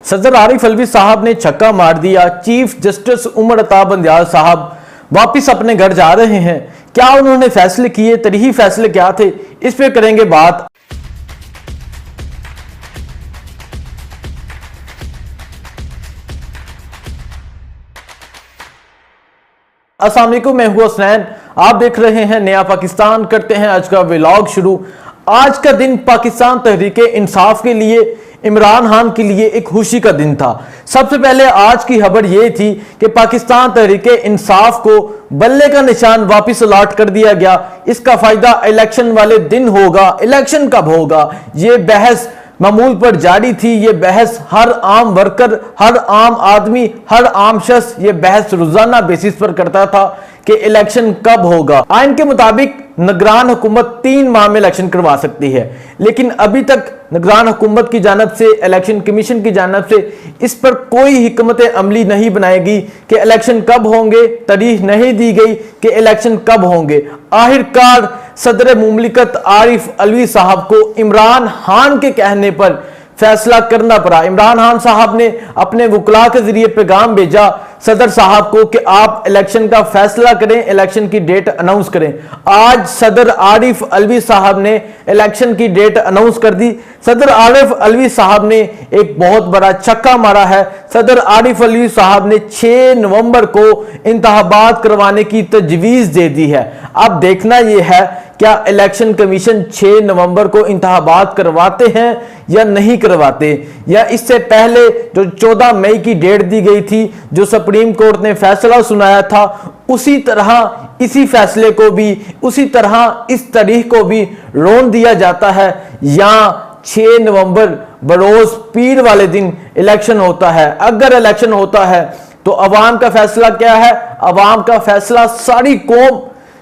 सदर आरिफ अलवी साहब ने छक्का मार दिया। चीफ जस्टिस उमर अता बंदयाल साहब वापिस अपने घर जा रहे हैं। क्या उन्होंने फैसले किए, तरीही फैसले क्या थे, इस पे करेंगे बात। अस्सलाम वालेकुम, मैं हूं हसनैन, आप देख रहे हैं नया पाकिस्तान। करते हैं आज का व्लॉग शुरू। आज का दिन पाकिस्तान तहरीक इंसाफ के लिए, इमरान खान के लिए एक खुशी का दिन था। सबसे पहले आज की खबर यह थी कि पाकिस्तान तहरीक इंसाफ को बल्ले का निशान वापस अलॉट कर दिया गया। इसका फायदा इलेक्शन वाले दिन होगा। इलेक्शन कब होगा, यह बहस मामूल पर जारी थी। ये बहस हर आम वर्कर, हर आम आदमी, हर आम शख्स ये बहस रोजाना बेसिस पर करता था कि इलेक्शन कब होगा। आइन के मुताबिक निगरान हुकूमत 3 माह में इलेक्शन करवा सकती है, लेकिन अभी तक निगरान हुकूमत की जानब से, इलेक्शन कमीशन की जानब से इस पर कोई हिकमत अमली नहीं बनाएगी कि इलेक्शन कब होंगे। तारीख नहीं दी गई कि इलेक्शन कब होंगे। आखिरकार सदर मुमलिकत आरिफ अलवी साहब को इमरान खान के कहने पर फैसला करना पड़ा। इमरान खान साहब ने अपने वकला के जरिए पैगाम भेजा सदर साहब को कि आप इलेक्शन का फैसला करें, इलेक्शन की डेट अनाउंस करें। आज सदर आरिफ अलवी साहब ने इलेक्शन की डेट अनाउंस कर दी। सदर आरिफ अलवी साहब ने एक बहुत बड़ा छक्का मारा है। सदर आरिफ अलवी साहब ने 6 नवंबर को इंतखाबात करवाने की तजवीज दे दी है। अब देखना यह है क्या इलेक्शन कमीशन 6 नवंबर को इंतखाबात करवाते हैं या नहीं करवाते, या इससे पहले जो 14 मई की डेट दी गई थी, जो सुप्रीम कोर्ट ने फैसला सुनाया था, उसी तरह इसी फैसले को भी, उसी तरह इस तारीख को भी रोन दिया जाता है, या 6 नवंबर बरोज पीर वाले दिन इलेक्शन होता है। अगर इलेक्शन होता है तो अवाम का फैसला क्या है? अवाम का फैसला सारी कौम,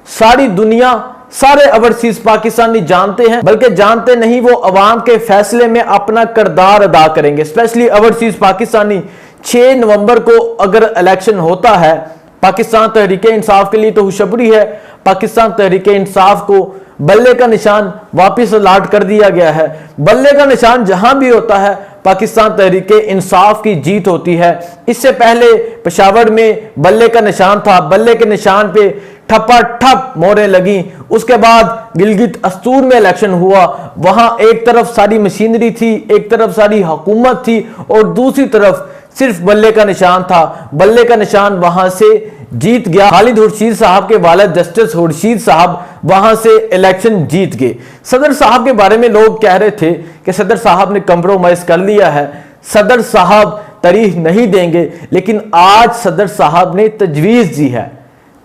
सारी दुनिया, सारे ओवरसीज पाकिस्तानी जानते हैं, बल्कि जानते नहीं, वो अवाम के फैसले में अपना किरदार अदा करेंगे। स्पेशली ओवरसीज पाकिस्तानी 6 नवंबर को अगर इलेक्शन होता है, पाकिस्तान तहरीक इंसाफ के लिए तो खुशखबरी है। पाकिस्तान तहरीक इंसाफ को बल्ले का निशान वापस अलॉट कर दिया गया है। बल्ले का निशान जहां भी होता है, पाकिस्तान तहरीक इंसाफ की जीत होती है। इससे पहले पेशावर में बल्ले का निशान था, बल्ले के निशान पे ठप्पा ठप मोहरें लगी। उसके बाद गिलगित अस्तूर में इलेक्शन हुआ। वहां एक तरफ सारी मशीनरी थी, एक तरफ सारी हुकूमत थी, और दूसरी तरफ सिर्फ बल्ले का निशान था। बल्ले का निशान वहां से जीत गया। खालिद खुर्शीद साहब के वालिद जस्टिस खुर्शीद साहब वहां से इलेक्शन जीत गए। सदर साहब के बारे में लोग कह रहे थे कि सदर साहब ने कंप्रोमाइज कर लिया है, सदर साहब तारीख नहीं देंगे, लेकिन आज सदर साहब ने तजवीज दी है।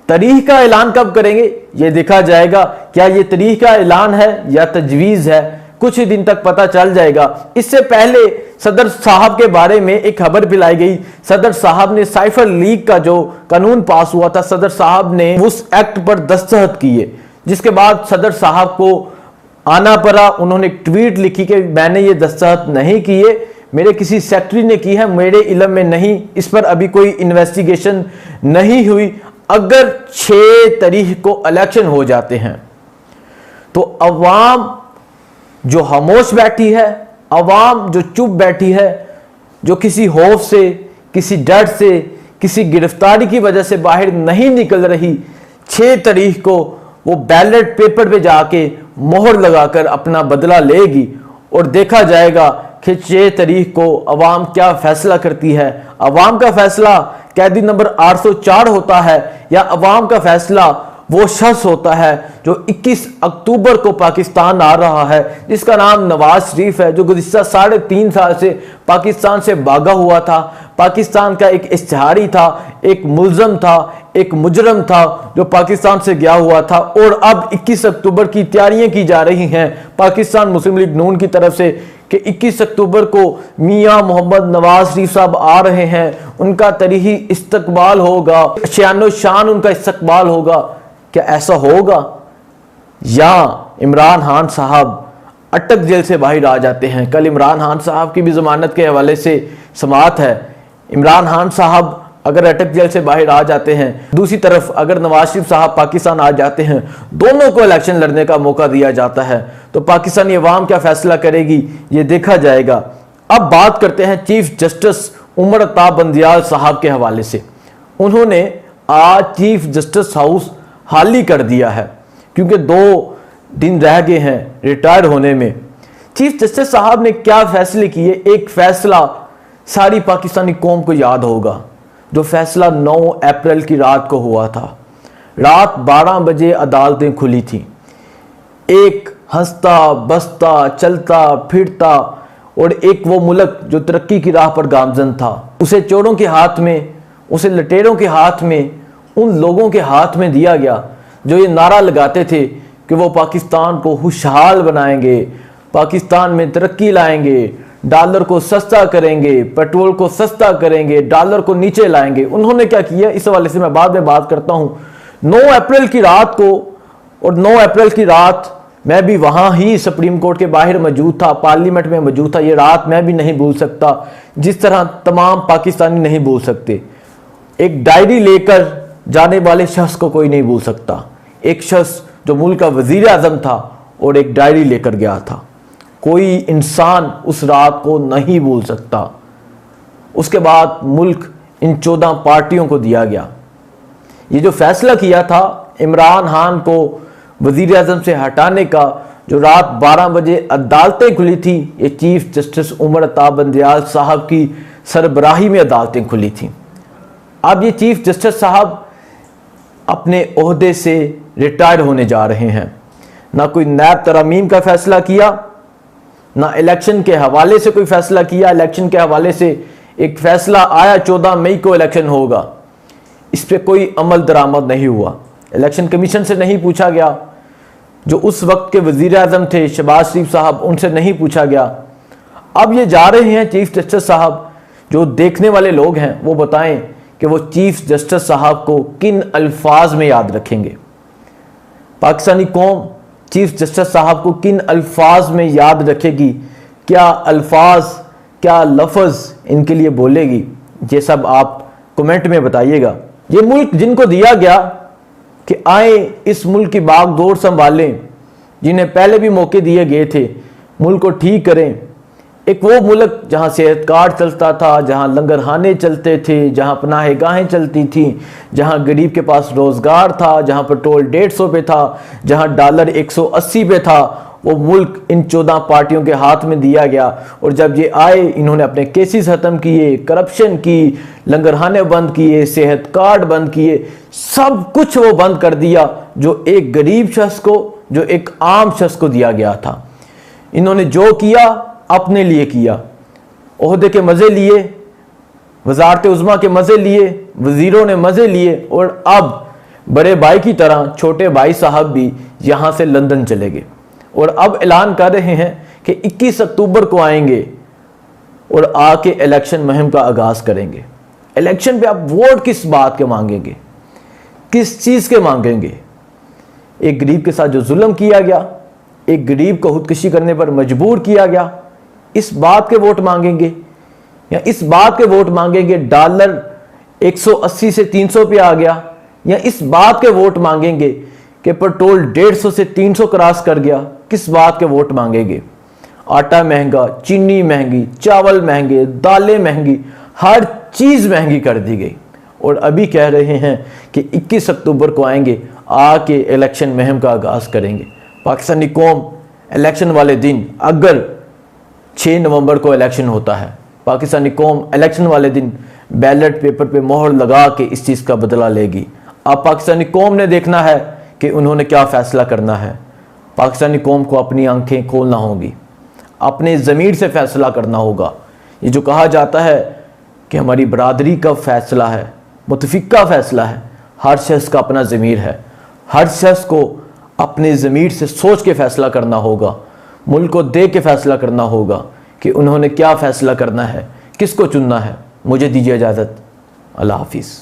तारीख का ऐलान कब करेंगे यह देखा जाएगा। क्या यह तारीख का ऐलान है या तजवीज है, कुछ ही दिन तक पता चल जाएगा। इससे पहले सदर साहब के बारे में एक खबर फैलाई गई। सदर साहब ने साइफर लीग का जो कानून पास हुआ था, सदर साहब ने उस एक्ट पर दस्तखत किए, जिसके बाद सदर साहब को आना पड़ा। उन्होंने एक ट्वीट लिखी कि मैंने ये दस्तखत नहीं किए, मेरे किसी सेक्रेटरी ने की है, मेरे इल्म में नहीं, इस पर अभी कोई इन्वेस्टिगेशन नहीं हुई। अगर 6 तारीख को इलेक्शन हो जाते हैं तो अवाम जो खामोश बैठी है, अवाम जो चुप बैठी है, जो किसी खौफ से, किसी डर से, किसी गिरफ्तारी की वजह से बाहर नहीं निकल रही, 6 तारीख को वो बैलेट पेपर पे जाके मोहर लगाकर अपना बदला लेगी, और देखा जाएगा कि 6 तारीख को अवाम क्या फैसला करती है। अवाम का फैसला कैदी नंबर 804 होता है, या अवाम का फैसला वो शख्स होता है जो 21 अक्टूबर को पाकिस्तान आ रहा है, जिसका नाम नवाज शरीफ है, जो गुज़िश्ता 3.5 साल से पाकिस्तान से भागा हुआ था। पाकिस्तान का एक इश्तिहारी था, एक मुल्ज़म था, एक मुजरम था जो पाकिस्तान से गया हुआ था, और अब 21 अक्टूबर की तैयारियां की जा रही हैं पाकिस्तान मुस्लिम लीग नून की तरफ से कि 21 अक्टूबर को मियां मोहम्मद नवाज शरीफ साहब आ रहे हैं, उनका तरीही इस्तकबाल होगा, शानो शान उनका इस्तकबाल होगा। क्या ऐसा होगा, या इमरान खान साहब अटक जेल से बाहर आ जाते हैं? कल इमरान खान साहब की भी जमानत के हवाले से समाअत है। इमरान खान साहब अगर अटक जेल से बाहर आ जाते हैं, दूसरी तरफ अगर नवाज शरीफ साहब पाकिस्तान आ जाते हैं, दोनों को इलेक्शन लड़ने का मौका दिया जाता है, तो पाकिस्तानी अवाम क्या फैसला करेगी ये देखा जाएगा। अब बात करते हैं चीफ जस्टिस उमर अता बंदियाल साहब के हवाले से। उन्होंने आज चीफ जस्टिस हाउस खाली कर दिया है क्योंकि 2 दिन रह गए हैं रिटायर होने में। चीफ जस्टिस साहब ने क्या फैसले किए, एक फैसला सारी पाकिस्तानी कौम को याद होगा, जो फैसला 9 अप्रैल की रात को हुआ था। रात 12 बजे अदालतें खुली थी। एक हंसता बसता चलता फिरता और एक वो मुल्क जो तरक्की की राह पर गामजन था, उसे चोरों के हाथ में, उसे लटेरों के हाथ में, उन लोगों के हाथ में दिया गया जो ये नारा लगाते थे कि वो पाकिस्तान को खुशहाल बनाएंगे, पाकिस्तान में तरक्की लाएंगे, डॉलर को सस्ता करेंगे, पेट्रोल को सस्ता करेंगे, डॉलर को नीचे लाएंगे। उन्होंने क्या किया, इस हवाले से मैं बाद में बात करता हूं। 9 अप्रैल की रात को, और 9 अप्रैल की रात मैं भी वहां ही सुप्रीम कोर्ट के बाहर मौजूद था, पार्लियामेंट में मौजूद था। ये रात मैं भी नहीं भूल सकता, जिस तरह तमाम पाकिस्तानी नहीं भूल सकते। एक डायरी लेकर जाने वाले शख्स को कोई नहीं भूल सकता। एक शख्स जो मुल्क का वजीर आजम था और एक डायरी लेकर गया था, कोई इंसान उस रात को नहीं भूल सकता। उसके बाद मुल्क इन 14 पार्टियों को दिया गया। ये जो फैसला किया था इमरान खान को वजीर आजम से हटाने का, जो रात 12 बजे अदालतें खुली थी, ये चीफ जस्टिस उमर अता बंदियाल साहब की सरबराही में अदालतें खुली थी। अब ये चीफ जस्टिस साहब अपने ओहदे से रिटायर होने जा रहे हैं। ना कोई नैब तरमीम का फैसला किया, ना इलेक्शन के हवाले से कोई फैसला किया। इलेक्शन के हवाले से एक फैसला आया 14 मई को इलेक्शन होगा, इस पर कोई अमल दरामद नहीं हुआ। इलेक्शन कमीशन से नहीं पूछा गया, जो उस वक्त के वजीर आजम थे शहबाज शरीफ साहब, उनसे नहीं पूछा गया। अब ये जा रहे हैं चीफ जस्टिस साहब, जो देखने वाले लोग हैं वो बताएं कि वो चीफ जस्टिस साहब को किन अल्फाज में याद रखेंगे। पाकिस्तानी कौम चीफ जस्टिस साहब को किन अल्फाज में याद रखेगी, क्या अल्फाज, क्या लफ्ज़ इनके लिए बोलेगी, ये सब आप कमेंट में बताइएगा। ये मुल्क जिनको दिया गया कि आए इस मुल्क की बागडोर संभालें, जिन्हें पहले भी मौके दिए गए थे, मुल्क को ठीक करें। एक वो मुल्क जहाँ सेहत कार्ड चलता था, जहाँ लंगरखाने चलते थे, जहाँ पनाहगाहें चलती थी, जहाँ गरीब के पास रोज़गार था, जहाँ पेट्रोल 150 पे था, जहाँ डॉलर 180 पे था, वो मुल्क इन 14 पार्टियों के हाथ में दिया गया। और जब ये आए, इन्होंने अपने केसेस ख़त्म किए, करप्शन की, लंगरखाने बंद किए, सेहत कार्ड बंद किए, सब कुछ वो बंद कर दिया जो एक गरीब शख्स को, जो एक आम शख्स को दिया गया था। इन्होंने जो किया अपने लिए किया, ओहदे के मज़े लिए, वजारत उज़्मा के मज़े लिए, वज़ीरों ने मज़े लिए, और अब बड़े भाई की तरह छोटे भाई साहब भी यहाँ से लंदन चले गए और अब ऐलान कर रहे हैं कि 21 अक्टूबर को आएंगे और आके इलेक्शन मुहिम का आगाज़ करेंगे। इलेक्शन पे आप वोट किस बात के मांगेंगे, किस चीज़ के मांगेंगे? एक गरीब के साथ जो जुल्म किया गया, एक गरीब को खुदकुशी करने पर मजबूर किया गया, इस बात के वोट मांगेंगे? या इस बात के वोट मांगेंगे डॉलर 180 से 300 पे आ गया? या इस बात के वोट मांगेंगे कि पेट्रोल 150 से 300 क्रॉस कर गया? किस बात के वोट मांगेंगे? आटा महंगा, चीनी महंगी, चावल महंगे, दालें महंगी, हर चीज़ महंगी कर दी गई। और अभी कह रहे हैं कि 21 अक्टूबर को आएंगे, आके इलेक्शन मुहिम का आगाज़ करेंगे। पाकिस्तानी कौम, इलेक्शन वाले दिन, अगर 6 नवंबर को इलेक्शन होता है, पाकिस्तानी कौम इलेक्शन वाले दिन बैलेट पेपर पे मोहर लगा के इस चीज़ का बदला लेगी। अब पाकिस्तानी कौम ने देखना है कि उन्होंने क्या फ़ैसला करना है। पाकिस्तानी कौम को अपनी आंखें खोलना होगी, अपने ज़मीर से फ़ैसला करना होगा। ये जो कहा जाता है कि हमारी बरादरी का फ़ैसला है, मुतफ़िक़ा फ़ैसला है, हर शख्स का अपना ज़मीर है। हर शख्स को अपने ज़मीर से सोच के फ़ैसला करना होगा, मुल्क को देख के फ़ैसला करना होगा कि उन्होंने क्या फ़ैसला करना है, किसको चुनना है। मुझे दीजिए इजाज़त। अल्लाह हाफिज़।